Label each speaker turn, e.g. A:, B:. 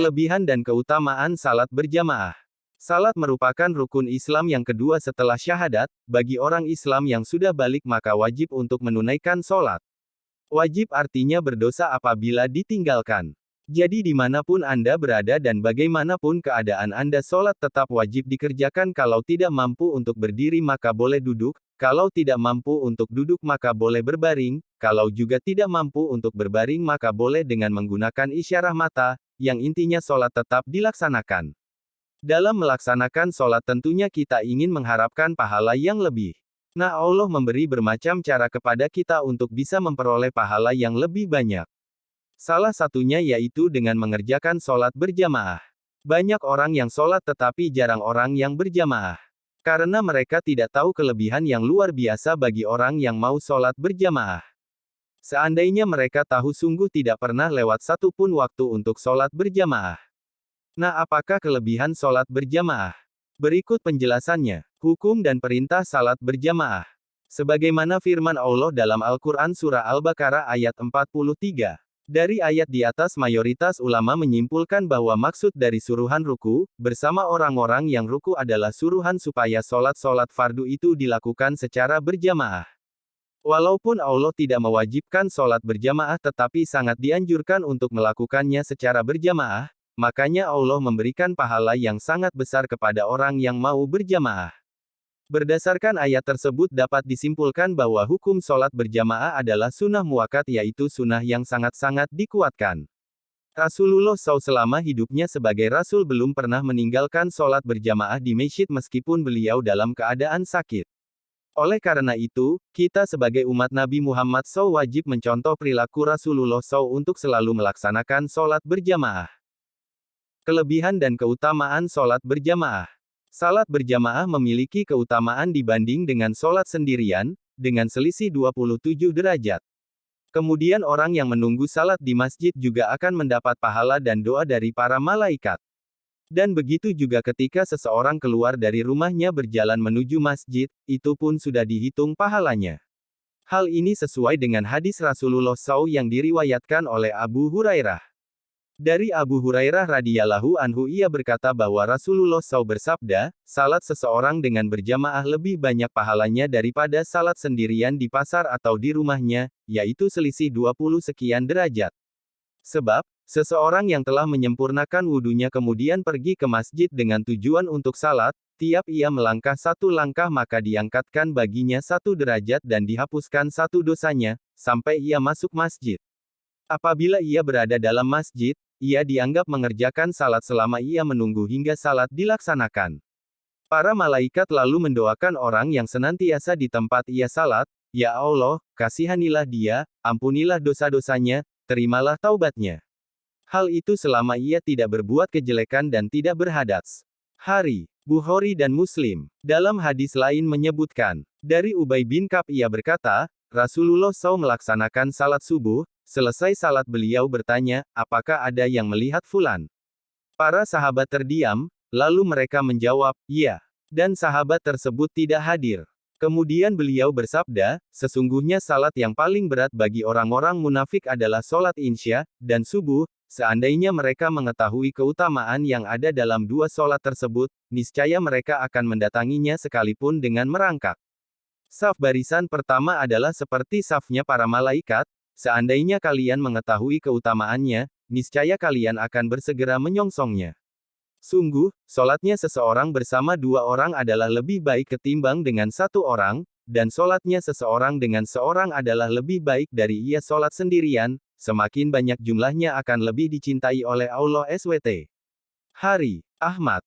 A: Kelebihan dan keutamaan salat berjamaah. Salat merupakan rukun Islam yang kedua setelah syahadat. Bagi orang Islam yang sudah balik maka wajib untuk menunaikan sholat. Wajib artinya berdosa apabila ditinggalkan. Jadi dimanapun Anda berada dan bagaimanapun keadaan Anda, sholat tetap wajib dikerjakan. Kalau tidak mampu untuk berdiri maka boleh duduk, kalau tidak mampu untuk duduk maka boleh berbaring, kalau juga tidak mampu untuk berbaring maka boleh dengan menggunakan isyarat mata, yang intinya sholat tetap dilaksanakan. Dalam melaksanakan sholat tentunya kita ingin mengharapkan pahala yang lebih. Nah, Allah memberi bermacam cara kepada kita untuk bisa memperoleh pahala yang lebih banyak. Salah satunya yaitu dengan mengerjakan sholat berjamaah. Banyak orang yang sholat tetapi jarang orang yang berjamaah. Karena mereka tidak tahu kelebihan yang luar biasa bagi orang yang mau sholat berjamaah. Seandainya mereka tahu sungguh tidak pernah lewat satu pun waktu untuk sholat berjamaah. Nah, apakah kelebihan sholat berjamaah? Berikut penjelasannya. Hukum dan perintah salat berjamaah. Sebagaimana firman Allah dalam Al-Quran Surah Al-Baqarah ayat 43. Dari ayat di atas mayoritas ulama menyimpulkan bahwa maksud dari suruhan ruku, bersama orang-orang yang ruku adalah suruhan supaya sholat-sholat fardu itu dilakukan secara berjamaah. Walaupun Allah tidak mewajibkan sholat berjamaah tetapi sangat dianjurkan untuk melakukannya secara berjamaah, makanya Allah memberikan pahala yang sangat besar kepada orang yang mau berjamaah. Berdasarkan ayat tersebut dapat disimpulkan bahwa hukum sholat berjamaah adalah sunnah muakkad, yaitu sunnah yang sangat-sangat dikuatkan. Rasulullah SAW selama hidupnya sebagai Rasul belum pernah meninggalkan sholat berjamaah di masjid meskipun beliau dalam keadaan sakit. Oleh karena itu, kita sebagai umat Nabi Muhammad SAW wajib mencontoh perilaku Rasulullah SAW untuk selalu melaksanakan sholat berjamaah. Kelebihan dan keutamaan sholat berjamaah. Salat berjamaah memiliki keutamaan dibanding dengan sholat sendirian, dengan selisih 27 derajat. Kemudian orang yang menunggu salat di masjid juga akan mendapat pahala dan doa dari para malaikat. Dan begitu juga ketika seseorang keluar dari rumahnya berjalan menuju masjid, itu pun sudah dihitung pahalanya. Hal ini sesuai dengan hadis Rasulullah SAW yang diriwayatkan oleh Abu Hurairah. Dari Abu Hurairah radhiyallahu anhu ia berkata bahwa Rasulullah SAW bersabda, salat seseorang dengan berjamaah lebih banyak pahalanya daripada salat sendirian di pasar atau di rumahnya, yaitu selisih 20 sekian derajat. Sebab, seseorang yang telah menyempurnakan wudunya kemudian pergi ke masjid dengan tujuan untuk salat, tiap ia melangkah satu langkah maka diangkatkan baginya 1 derajat dan dihapuskan 1 dosanya, sampai ia masuk masjid. Apabila ia berada dalam masjid, ia dianggap mengerjakan salat selama ia menunggu hingga salat dilaksanakan. Para malaikat lalu mendoakan orang yang senantiasa di tempat ia salat, "Ya Allah, kasihanilah dia, ampunilah dosa-dosanya, terimalah taubatnya." Hal itu selama ia tidak berbuat kejelekan dan tidak berhadas. Hari Bukhari dan Muslim. Dalam hadis lain menyebutkan, dari Ubay bin Ka'b ia berkata, Rasulullah SAW melaksanakan salat subuh. Selesai salat beliau bertanya, apakah ada yang melihat fulan? Para sahabat terdiam, lalu mereka menjawab, iya. Dan sahabat tersebut tidak hadir. Kemudian beliau bersabda, sesungguhnya salat yang paling berat bagi orang-orang munafik adalah salat Isya dan subuh. Seandainya mereka mengetahui keutamaan yang ada dalam dua salat tersebut, niscaya mereka akan mendatanginya sekalipun dengan merangkak. Saf barisan pertama adalah seperti safnya para malaikat. Seandainya kalian mengetahui keutamaannya, niscaya kalian akan bersegera menyongsongnya. Sungguh, sholatnya seseorang bersama 2 orang adalah lebih baik ketimbang dengan 1 orang, dan sholatnya seseorang dengan seorang adalah lebih baik dari ia sholat sendirian, semakin banyak jumlahnya akan lebih dicintai oleh Allah SWT. Hari Ahmad